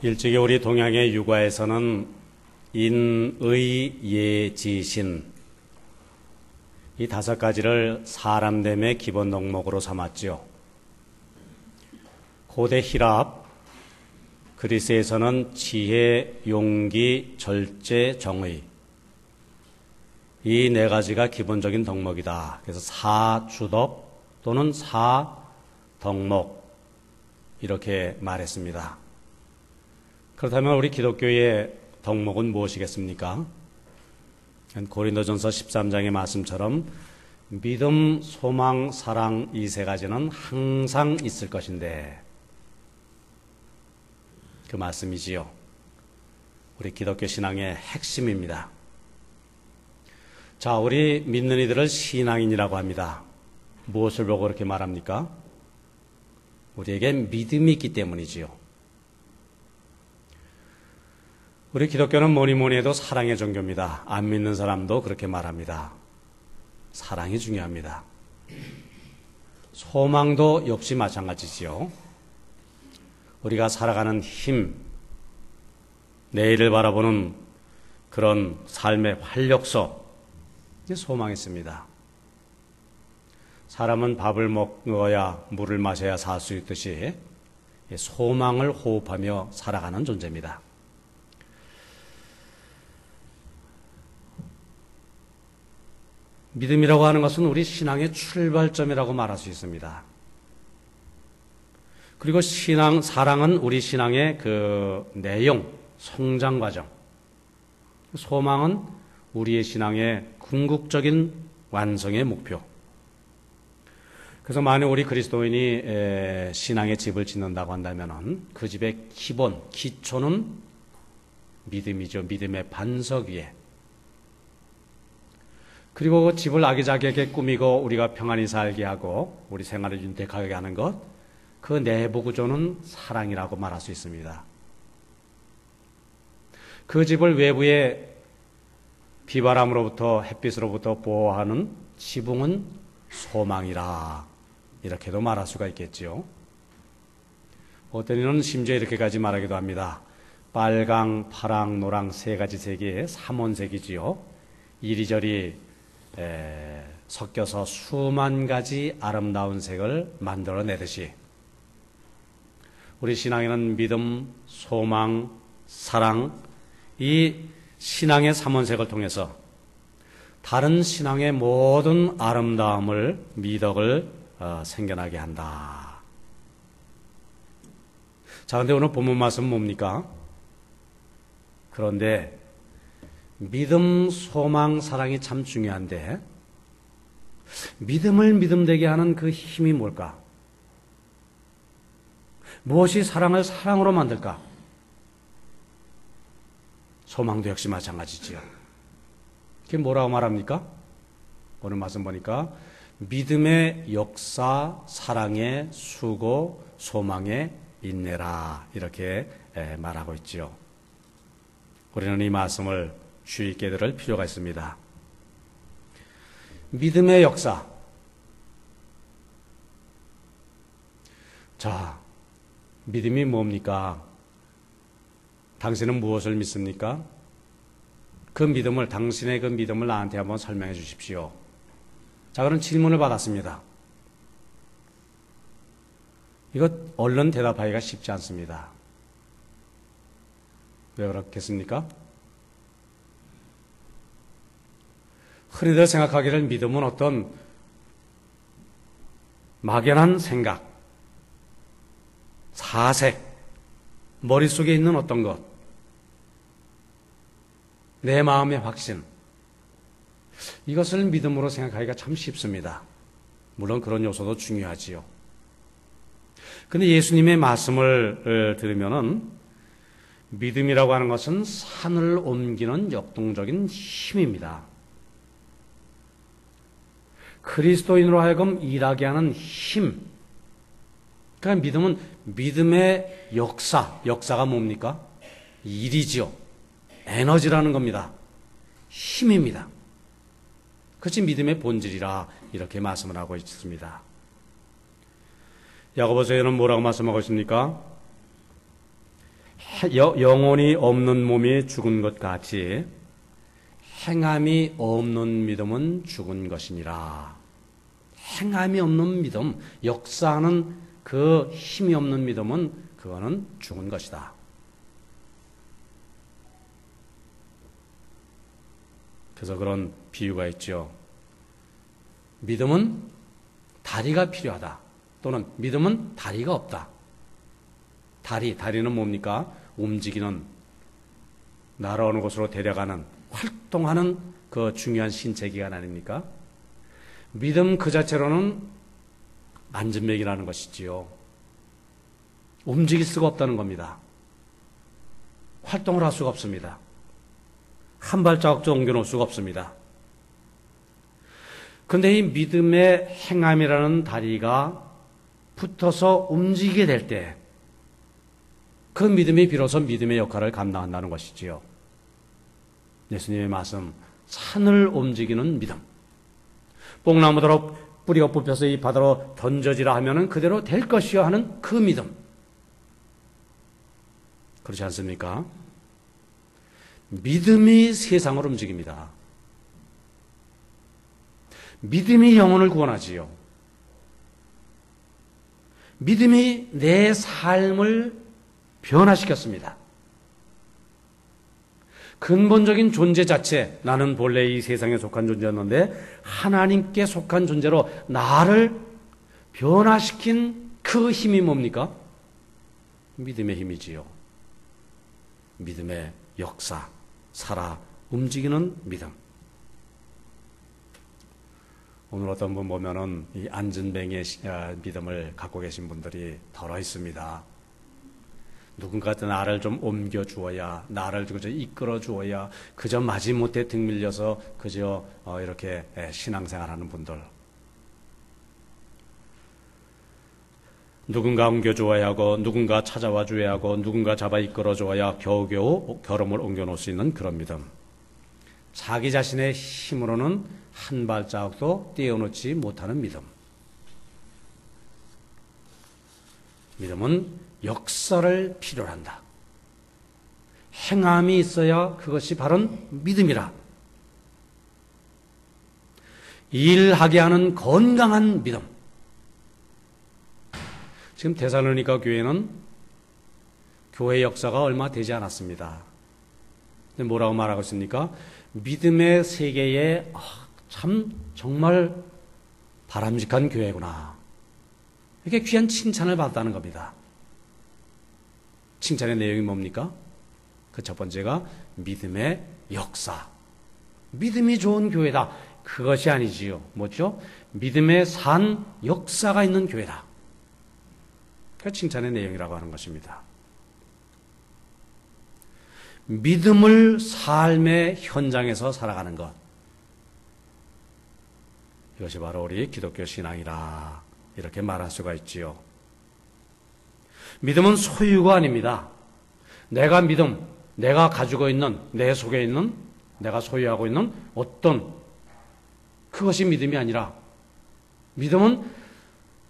일찍이 우리 동양의 육아에서는 인의예지신 이 5가지를 사람됨의 기본 덕목으로 삼았지요. 고대 히랍, 그리스에서는 지혜, 용기, 절제, 정의 이 4가지가 기본적인 덕목이다. 그래서 사주덕 또는 사덕목 이렇게 말했습니다. 그렇다면 우리 기독교의 덕목은 무엇이겠습니까? 고린도전서 13장의 말씀처럼 믿음, 소망, 사랑 이 3가지는 항상 있을 것인데 그 말씀이지요. 우리 기독교 신앙의 핵심입니다. 자, 우리 믿는 이들을 신앙인이라고 합니다. 무엇을 보고 그렇게 말합니까? 우리에게 믿음이 있기 때문이지요. 우리 기독교는 뭐니 해도 사랑의 종교입니다. 안 믿는 사람도 그렇게 말합니다. 사랑이 중요합니다. 소망도 역시 마찬가지지요. 우리가 살아가는 힘, 내일을 바라보는 그런 삶의 활력소, 소망이 있습니다. 사람은 밥을 먹어야 물을 마셔야 살 수 있듯이 소망을 호흡하며 살아가는 존재입니다. 믿음이라고 하는 것은 우리 신앙의 출발점이라고 말할 수 있습니다. 그리고 사랑은 우리 신앙의 그 내용, 성장 과정. 소망은 우리의 신앙의 궁극적인 완성의 목표. 그래서 만약 우리 그리스도인이 신앙의 집을 짓는다고 한다면 그 집의 기본, 기초는 믿음이죠. 믿음의 반석 위에. 그리고 그 집을 아기자기하게 꾸미고 우리가 평안히 살게 하고 우리 생활을 윤택하게 하는 것, 그 내부 구조는 사랑이라고 말할 수 있습니다. 그 집을 외부의 비바람으로부터 햇빛으로부터 보호하는 지붕은 소망이라 이렇게도 말할 수가 있겠지요. 어떤 이는 심지어 이렇게까지 말하기도 합니다. 빨강, 파랑, 노랑 3가지 색의 삼원색이지요. 이리저리 섞여서 수만 가지 아름다운 색을 만들어내듯이 우리 신앙에는 믿음, 소망, 사랑 이 신앙의 삼원색을 통해서 다른 신앙의 모든 아름다움을 미덕을 생겨나게 한다. 자, 근데 오늘 본문 말씀은 뭡니까? 그런데 믿음, 소망, 사랑이 참 중요한데 믿음을 믿음되게 하는 그 힘이 뭘까? 무엇이 사랑을 사랑으로 만들까? 소망도 역시 마찬가지지요. 그게 뭐라고 말합니까? 오늘 말씀 보니까 믿음의 역사, 사랑의 수고, 소망의 인내라 이렇게 말하고 있지요. 우리는 이 말씀을 주의 있게 들을 필요가 있습니다. 믿음의 역사. 자, 믿음이 뭡니까? 당신은 무엇을 믿습니까? 당신의 그 믿음을 나한테 한번 설명해 주십시오. 자, 그런 질문을 받았습니다. 이거 얼른 대답하기가 쉽지 않습니다. 왜 그렇겠습니까? 흔히들 생각하기를 믿음은 어떤 막연한 생각, 사색, 머릿속에 있는 어떤 것, 내 마음의 확신, 이것을 믿음으로 생각하기가 참 쉽습니다. 물론 그런 요소도 중요하지요. 그런데 예수님의 말씀을 들으면은 믿음이라고 하는 것은 산을 옮기는 역동적인 힘입니다. 그리스도인으로 하여금 일하게 하는 힘. 그러니까 믿음은 믿음의 역사가 뭡니까? 일이지요. 에너지라는 겁니다. 힘입니다. 그것이 믿음의 본질이라 이렇게 말씀을 하고 있습니다. 야고보서에는 뭐라고 말씀하고 있습니까? 영혼이 없는 몸이 죽은 것 같이 행함이 없는 믿음은 죽은 것이니라. 행함이 없는 믿음, 역사하는 그 힘이 없는 믿음은 그거는 죽은 것이다. 그래서 그런 비유가 있죠. 믿음은 다리가 필요하다. 또는 믿음은 다리가 없다. 다리는 뭡니까? 움직이는, 나라 어느 곳으로 데려가는, 활동하는 그 중요한 신체기관 아닙니까? 믿음 그 자체로는 안전맥이라는 것이지요. 움직일 수가 없다는 겁니다. 활동을 할 수가 없습니다. 한 발자국도 옮겨놓을 수가 없습니다. 그런데 이 믿음의 행함이라는 다리가 붙어서 움직이게 될 때 그 믿음이 비로소 믿음의 역할을 감당한다는 것이지요. 예수님의 말씀, 산을 움직이는 믿음. 뽕나무대로 뿌리가 뽑혀서 이 바다로 던져지라 하면은 그대로 될 것이요 하는 그 믿음. 그렇지 않습니까? 믿음이 세상을 움직입니다. 믿음이 영혼을 구원하지요. 믿음이 내 삶을 변화시켰습니다. 근본적인 존재 자체, 나는 본래 이 세상에 속한 존재였는데 하나님께 속한 존재로 나를 변화시킨 그 힘이 뭡니까? 믿음의 힘이지요. 믿음의 역사, 살아 움직이는 믿음. 오늘 어떤 분 보면은 이 안전뱅이의 믿음을 갖고 계신 분들이 덜어 있습니다. 누군가한테 나를 좀 옮겨 주어야, 나를 그저 이끌어 주어야, 그저 마지못해 등 밀려서 그저 이렇게 신앙생활하는 분들. 누군가 옮겨 주어야 하고, 누군가 찾아와 주어야 하고, 누군가 잡아 이끌어 주어야 겨우겨우 걸음을 옮겨 놓을 수 있는 그런 믿음. 자기 자신의 힘으로는 한 발자국도 떼어놓지 못하는 믿음. 믿음은 역사를 필요로 한다. 행함이 있어야 그것이 바로 믿음이라. 일하게 하는 건강한 믿음. 지금 데살로니가 교회는 교회 역사가 얼마 되지 않았습니다. 근데 뭐라고 말하고 있습니까? 믿음의 세계에 참 정말 바람직한 교회구나. 이렇게 귀한 칭찬을 받았다는 겁니다. 칭찬의 내용이 뭡니까? 그 첫 번째가 믿음의 역사. 믿음이 좋은 교회다. 그것이 아니지요. 뭐죠? 믿음의 산 역사가 있는 교회다. 그 칭찬의 내용이라고 하는 것입니다. 믿음을 삶의 현장에서 살아가는 것. 이것이 바로 우리 기독교 신앙이라 이렇게 말할 수가 있지요. 믿음은 소유가 아닙니다. 내가 믿음, 내가 가지고 있는, 내 속에 있는, 내가 소유하고 있는 어떤 그것이 믿음이 아니라 믿음은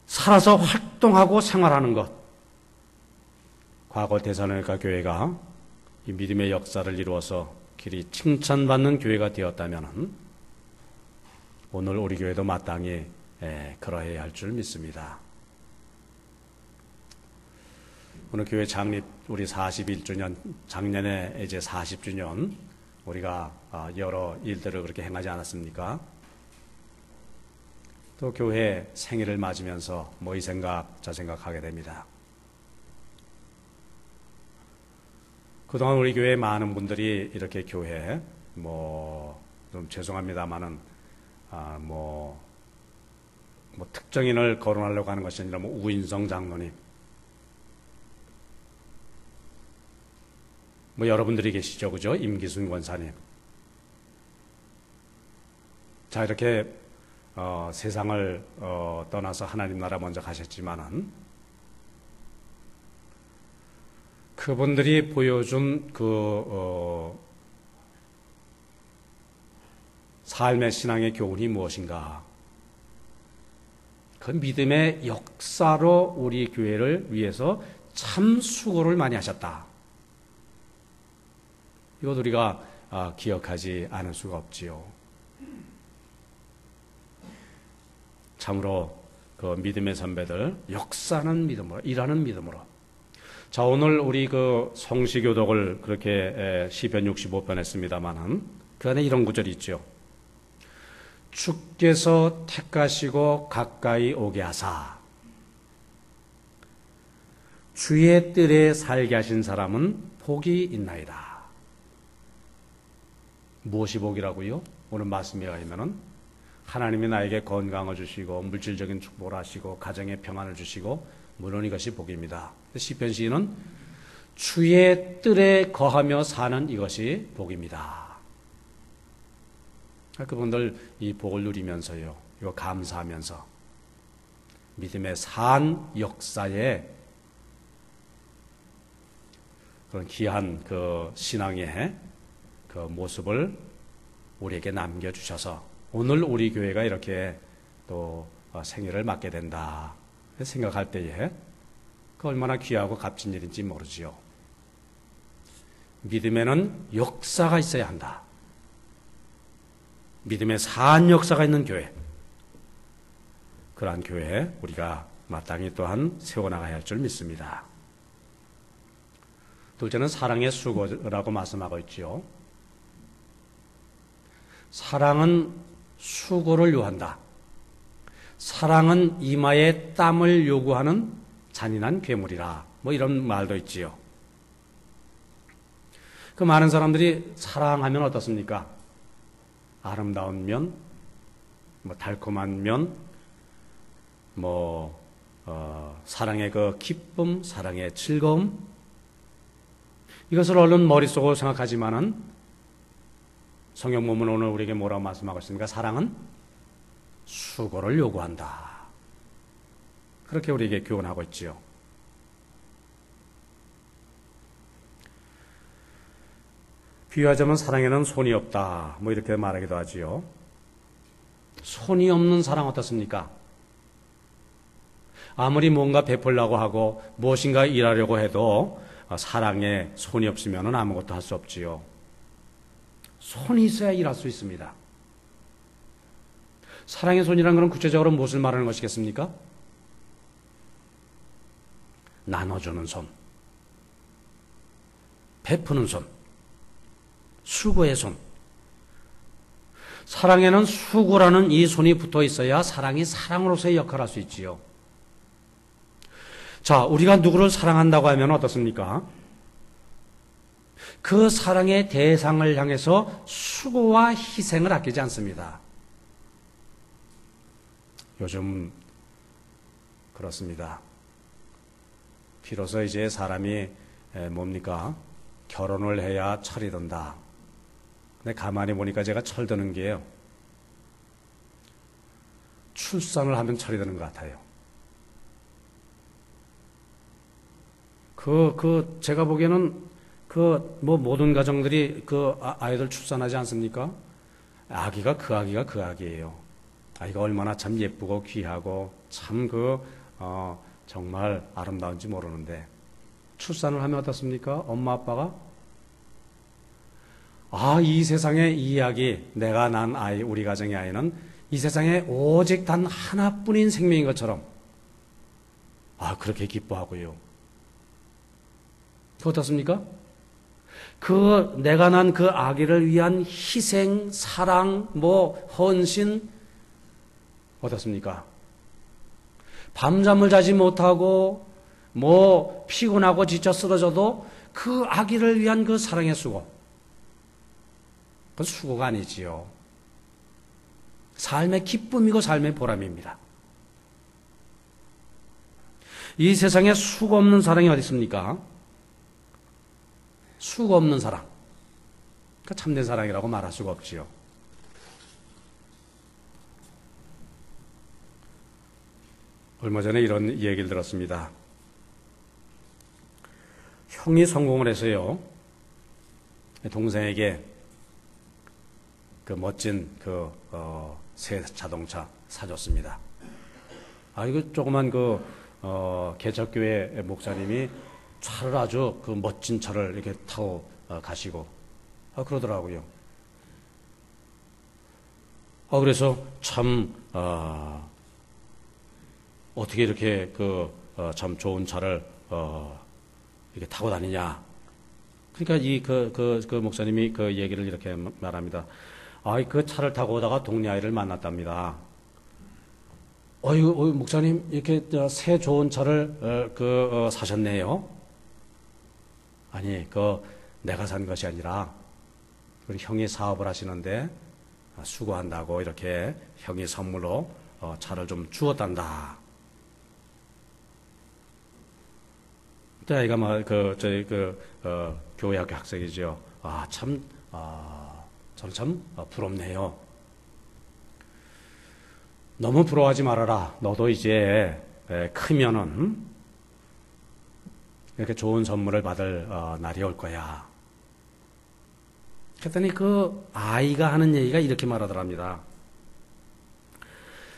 살아서 활동하고 생활하는 것. 과거 데살로니가 교회가 이 믿음의 역사를 이루어서 길이 칭찬받는 교회가 되었다면 오늘 우리 교회도 마땅히 그러해야 할 줄 믿습니다. 오늘 교회 창립 우리 41주년, 작년에 이제 40주년 우리가 여러 일들을 그렇게 행하지 않았습니까? 또 교회 생일을 맞으면서 뭐 이 생각 저 생각하게 됩니다. 그동안 우리 교회 많은 분들이 이렇게 교회 좀 죄송합니다만은 뭐 특정인을 거론하려고 하는 것이 아니라 우인성 장로님, 여러분들이 계시죠, 그죠? 임기순 권사님. 자, 이렇게 세상을 떠나서 하나님 나라 먼저 가셨지만은 그분들이 보여준 삶의 신앙의 교훈이 무엇인가? 그 믿음의 역사로 우리 교회를 위해서 참 수고를 많이 하셨다. 이것 우리가 기억하지 않을 수가 없지요. 참으로 그 믿음의 선배들, 역사는 믿음으로, 일하는 믿음으로. 자, 오늘 우리 그 성시교독을 그렇게 시편 65편 했습니다만은 그 안에 이런 구절이 있죠. 주께서 택하시고 가까이 오게 하사 주의 뜰에 살게 하신 사람은 복이 있나이다. 무엇이 복이라고요? 오늘 말씀에 의하면은 하나님이 나에게 건강을 주시고 물질적인 축복을 하시고 가정의 평안을 주시고 물론 이것이 복입니다. 시편 시인은 주의 뜰에 거하며 사는 이것이 복입니다. 그분들 이 복을 누리면서요, 이거 감사하면서 믿음의 산 역사에 그런 귀한 그 신앙의 그 모습을 우리에게 남겨주셔서 오늘 우리 교회가 이렇게 또 생일을 맞게 된다 생각할 때에 그 얼마나 귀하고 값진 일인지 모르지요. 믿음에는 역사가 있어야 한다. 믿음의 산 역사가 있는 교회, 그러한 교회에 우리가 마땅히 또한 세워나가야 할 줄 믿습니다. 둘째는 사랑의 수고라고 말씀하고 있지요. 사랑은 수고를 요한다. 사랑은 이마에 땀을 요구하는 잔인한 괴물이라, 뭐 이런 말도 있지요. 그 많은 사람들이 사랑하면 어떻습니까? 아름다운 면, 뭐 달콤한 면, 사랑의 그 기쁨, 사랑의 즐거움, 이것을 얼른 머릿속으로 생각하지만은 성경 본문 오늘 우리에게 뭐라고 말씀하고 있습니까? 사랑은 수고를 요구한다. 그렇게 우리에게 교훈하고 있지요. 비유하자면 사랑에는 손이 없다, 뭐 이렇게 말하기도 하지요. 손이 없는 사랑 어떻습니까? 아무리 뭔가 베풀려고 하고 무엇인가 일하려고 해도 사랑에 손이 없으면 아무것도 할 수 없지요. 손이 있어야 일할 수 있습니다. 사랑의 손이라는 것은 구체적으로 무엇을 말하는 것이겠습니까? 나눠주는 손, 베푸는 손, 수고의 손. 사랑에는 수고라는 이 손이 붙어 있어야 사랑이 사랑으로서의 역할을 할 수 있지요. 자, 우리가 누구를 사랑한다고 하면 어떻습니까? 그 사랑의 대상을 향해서 수고와 희생을 아끼지 않습니다. 요즘 그렇습니다. 비로소 이제 사람이 결혼을 해야 철이 든다. 근데 가만히 보니까 제가 철드는 게요, 출산을 하면 철이 드는 것 같아요. 제가 보기에는 모든 가정들이 아이들 출산하지 않습니까? 아기가 그 아기예요. 아이가 얼마나 참 예쁘고 귀하고 참 정말 아름다운지 모르는데 출산을 하면 어떻습니까? 엄마 아빠가 이 세상의 이 아기, 내가 난 아이, 우리 가정의 아이는 이 세상에 오직 단 하나뿐인 생명인 것처럼 그렇게 기뻐하고요. 어떻습니까? 내가 난 그 아기를 위한 희생, 사랑, 헌신, 어떻습니까? 밤잠을 자지 못하고, 피곤하고 지쳐 쓰러져도 그 아기를 위한 그 사랑의 수고. 그건 수고가 아니지요. 삶의 기쁨이고 삶의 보람입니다. 이 세상에 수고 없는 사랑이 어디 있습니까? 수고 없는 사랑. 그러니까 참된 사랑이라고 말할 수가 없지요. 얼마 전에 이런 얘기를 들었습니다. 형이 성공을 해서요, 동생에게 멋진 새 자동차 사줬습니다. 이거 조그만 개척교회 목사님이 차를 아주 멋진 차를 이렇게 타고 가시고, 그러더라고요. 그래서 참, 어떻게 이렇게 참 좋은 차를, 이렇게 타고 다니냐. 그러니까 그 목사님이 그 얘기를 이렇게 말합니다. 그 차를 타고 오다가 동네 아이를 만났답니다. 목사님, 이렇게 새 좋은 차를, 사셨네요. 아니, 내가 산 것이 아니라, 우리 형이 사업을 하시는데, 수고한다고 이렇게 형이 선물로, 차를 좀 주었단다. 그때 아이가 저희 교회학교 학생이죠. 저는 참 부럽네요. 너무 부러워하지 말아라. 너도 이제 크면은 이렇게 좋은 선물을 받을 날이 올 거야. 그랬더니 그 아이가 하는 얘기가 이렇게 말하더랍니다.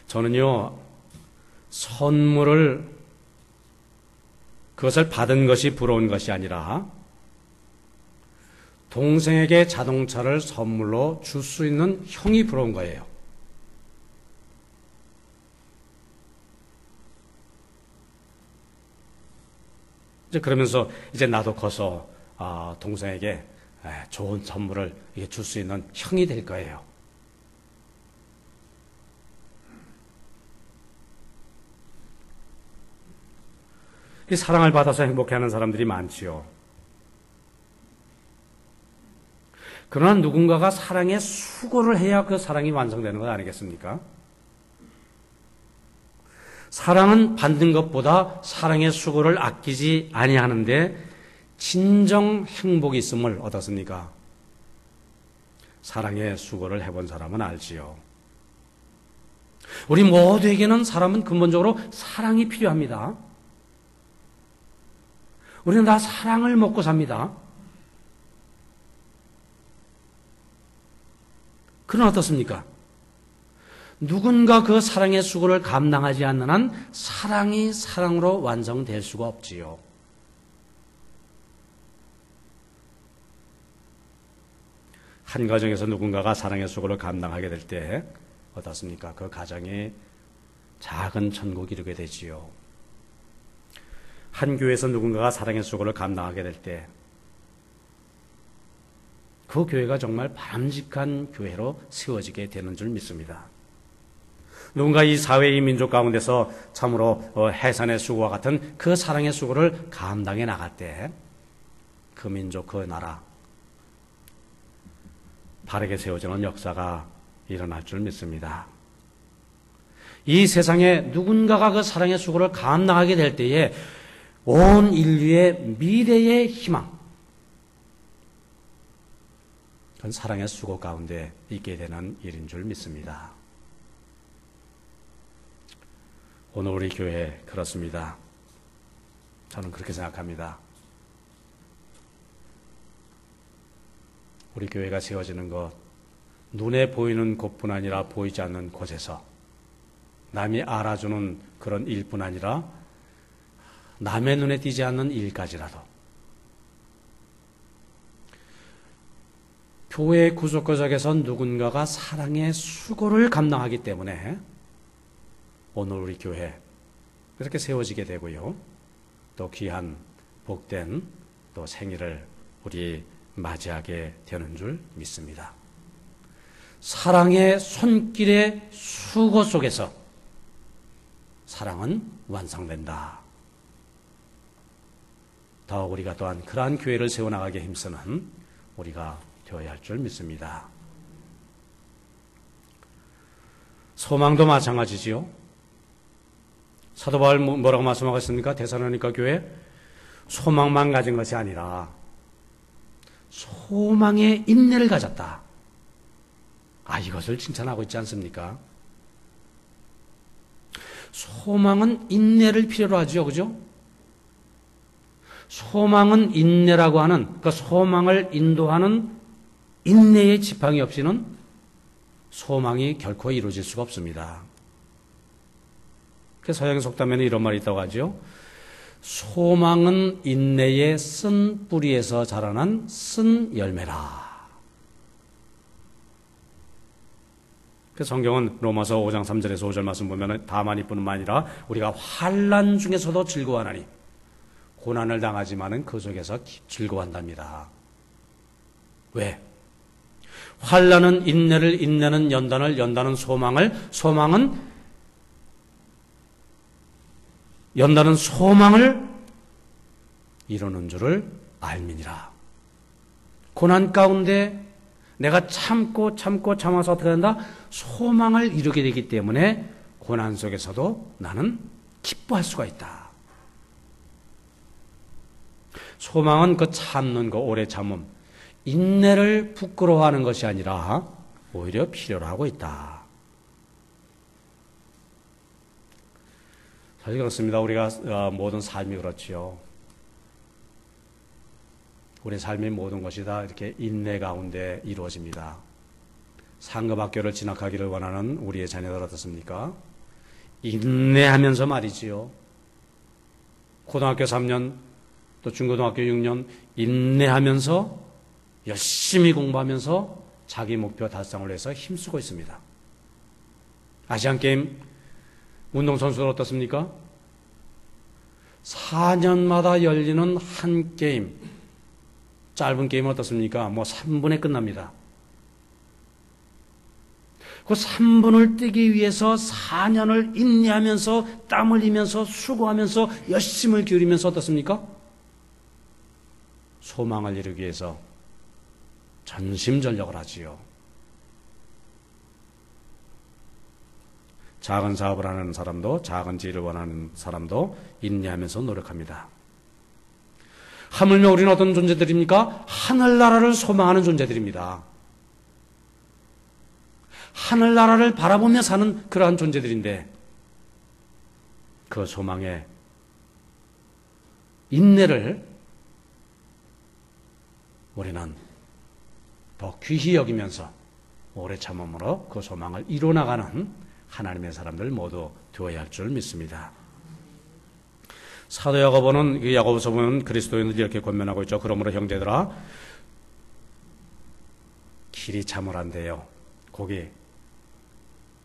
저는요, 그것을 받은 것이 부러운 것이 아니라 동생에게 자동차를 선물로 줄 수 있는 형이 부러운 거예요. 이제 그러면서 이제 나도 커서 동생에게 좋은 선물을 줄 수 있는 형이 될 거예요. 이 사랑을 받아서 행복해하는 사람들이 많지요. 그러나 누군가가 사랑에 수고를 해야 그 사랑이 완성되는 것 아니겠습니까? 사랑은 받는 것보다 사랑의 수고를 아끼지 아니하는데 진정 행복이 있음을 얻었습니까? 사랑의 수고를 해본 사람은 알지요. 우리 모두에게는 사람은 근본적으로 사랑이 필요합니다. 우리는 다 사랑을 먹고 삽니다. 그러나 어떻습니까? 누군가 그 사랑의 수고를 감당하지 않는 한 사랑이 사랑으로 완성될 수가 없지요. 한 가정에서 누군가가 사랑의 수고를 감당하게 될 때 어떻습니까? 그 가정이 작은 천국이 이루게 되지요. 한 교회에서 누군가가 사랑의 수고를 감당하게 될 때 그 교회가 정말 바람직한 교회로 세워지게 되는 줄 믿습니다. 누군가 이 사회, 이 민족 가운데서 참으로 해산의 수고와 같은 그 사랑의 수고를 감당해 나갈 때 그 민족, 그 나라 바르게 세워지는 역사가 일어날 줄 믿습니다. 이 세상에 누군가가 그 사랑의 수고를 감당하게 될 때에 온 인류의 미래의 희망, 그건 사랑의 수고 가운데 있게 되는 일인 줄 믿습니다. 오늘 우리 교회 그렇습니다. 저는 그렇게 생각합니다. 우리 교회가 세워지는 것, 눈에 보이는 곳뿐 아니라 보이지 않는 곳에서 남이 알아주는 그런 일뿐 아니라 남의 눈에 띄지 않는 일까지라도 교회 구석구석에서 누군가가 사랑의 수고를 감당하기 때문에 오늘 우리 교회 그렇게 세워지게 되고요. 또 귀한 복된 또 생일을 우리 맞이하게 되는 줄 믿습니다. 사랑의 손길의 수고 속에서 사랑은 완성된다. 더욱 우리가 또한 그러한 교회를 세워나가게 힘쓰는 우리가 되어야 할 줄 믿습니다. 소망도 마찬가지지요. 사도 바울 뭐라고 말씀하셨습니까? 데살로니가 교회 소망만 가진 것이 아니라 소망의 인내를 가졌다. 이것을 칭찬하고 있지 않습니까? 소망은 인내를 필요로 하죠. 그죠? 소망은 인내라고 하는, 그 소망을 인도하는 인내의 지팡이 없이는 소망이 결코 이루어질 수가 없습니다. 그 서양 속담에는 이런 말이 있다고 하죠. 소망은 인내의 쓴 뿌리에서 자라난 쓴 열매라. 그 성경은 로마서 5장 3절에서 5절 말씀 보면 다만 이뿐만 아니라 우리가 환난 중에서도 즐거워하나니 고난을 당하지만은 그 속에서 즐거워한답니다. 왜? 환난은 인내를, 인내는 연단을, 연단은 소망을, 연단은 소망을 이루는 줄을 알미니라. 고난 가운데 내가 참아서 어떻게 된다? 소망을 이루게 되기 때문에 고난 속에서도 나는 기뻐할 수가 있다. 소망은 그 참는 거, 오래 참음, 인내를 부끄러워하는 것이 아니라 오히려 필요로 하고 있다. 사실 그렇습니다. 우리가 모든 삶이 그렇지요. 우리 삶의 모든 것이 다 이렇게 인내 가운데 이루어집니다. 상급학교를 진학하기를 원하는 우리의 자녀들 어떻습니까? 인내하면서 말이지요. 고등학교 3년 또 중고등학교 6년 인내하면서 열심히 공부하면서 자기 목표 달성을 위해서 힘쓰고 있습니다. 아시안게임 운동선수들 어떻습니까? 4년마다 열리는 한 게임, 짧은 게임은 어떻습니까? 3분에 끝납니다. 그 3분을 뛰기 위해서 4년을 인내하면서 땀 흘리면서 수고하면서 열심을 기울이면서 어떻습니까? 소망을 이루기 위해서 전심전력을 하지요. 작은 사업을 하는 사람도, 작은 지혜를 원하는 사람도 인내하면서 노력합니다. 하물며 우리는 어떤 존재들입니까? 하늘나라를 소망하는 존재들입니다. 하늘나라를 바라보며 사는 그러한 존재들인데 그 소망에 인내를 우리는 더 귀히 여기면서 오래 참음으로 그 소망을 이뤄나가는 하나님의 사람들 모두 되어야 할 줄 믿습니다. 사도 야고보는 이 야고보서 보면 그리스도인들 이렇게 권면하고 있죠. 그러므로 형제들아 길이 참으란대요. 거기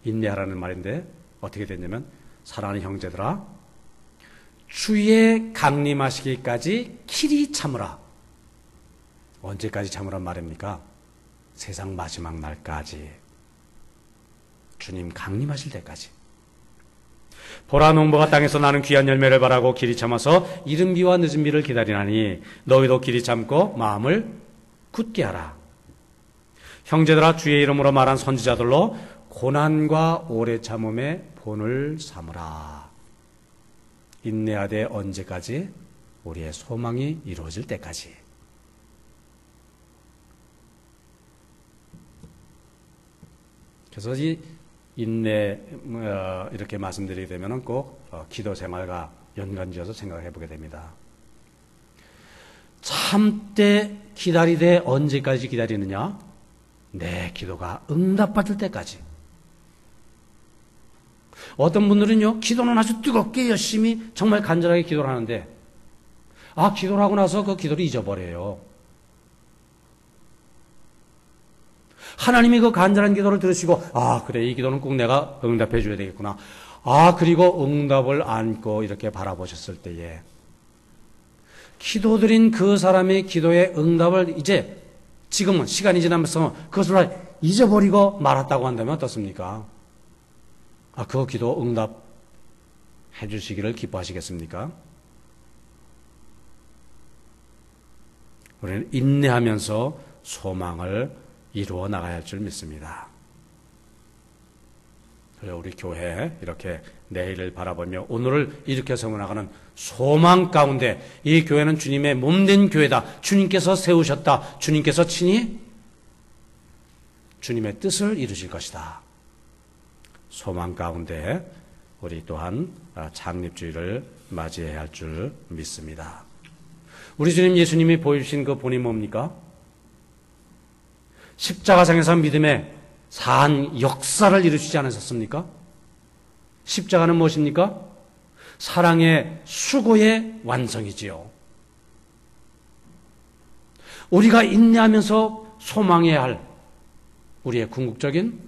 인내하라는 말인데 어떻게 됐냐면 사랑하는 형제들아 주의 강림하시기까지 길이 참으라. 언제까지 참으란 말입니까? 세상 마지막 날까지. 주님 강림하실 때까지. 보라 농부가 땅에서 나는 귀한 열매를 바라고 길이 참아서 이른 비와 늦은 비를 기다리나니 너희도 길이 참고 마음을 굳게 하라. 형제들아 주의 이름으로 말한 선지자들로 고난과 오래 참음의 본을 삼으라. 인내하되 언제까지? 우리의 소망이 이루어질 때까지. 그래서 이 인내 이렇게 말씀드리게 되면 꼭 기도 생활과 연관지어서 생각해 보게 됩니다. 참되 기다리되 언제까지 기다리느냐? 내 기도가 응답받을 때까지. 어떤 분들은요, 기도는 아주 뜨겁게 열심히 정말 간절하게 기도를 하는데 기도를 하고 나서 그 기도를 잊어버려요. 하나님이 그 간절한 기도를 들으시고 그래 이 기도는 꼭 내가 응답해 줘야 되겠구나. 그리고 응답을 안고 이렇게 바라보셨을 때에 기도드린 그 사람의 기도의 응답을 이제 지금은 시간이 지나면서 그것을 잊어버리고 말았다고 한다면 어떻습니까? 그 기도 응답해 주시기를 기뻐하시겠습니까? 우리는 인내하면서 소망을 이루어 나가야 할 줄 믿습니다. 그래서 우리 교회 이렇게 내일을 바라보며 오늘을 이렇게 세워나가는 소망 가운데 이 교회는 주님의 몸된 교회다. 주님께서 세우셨다. 주님께서 친히 주님의 뜻을 이루실 것이다. 소망 가운데 우리 또한 창립주의를 맞이해야 할 줄 믿습니다. 우리 주님 예수님이 보여주신 그 본이 뭡니까? 십자가상에서 믿음의 사한 역사를 이루시지 않으셨습니까? 십자가는 무엇입니까? 사랑의 수고의 완성이지요. 우리가 인내하면서 소망해야 할 우리의 궁극적인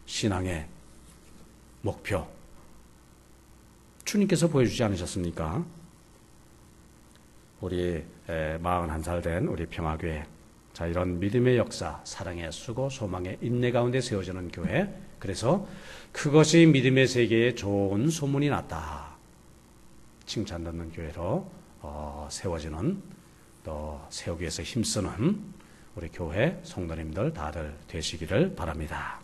신앙의 목표, 주님께서 보여주지 않으셨습니까? 우리 41살 된 우리 평화교회, 자, 이런 믿음의 역사, 사랑의 수고, 소망의 인내 가운데 세워지는 교회, 그래서 그것이 믿음의 세계에 좋은 소문이 났다, 칭찬받는 교회로 세워지는, 또 세우기 위해서 힘쓰는 우리 교회 성도님들 다들 되시기를 바랍니다.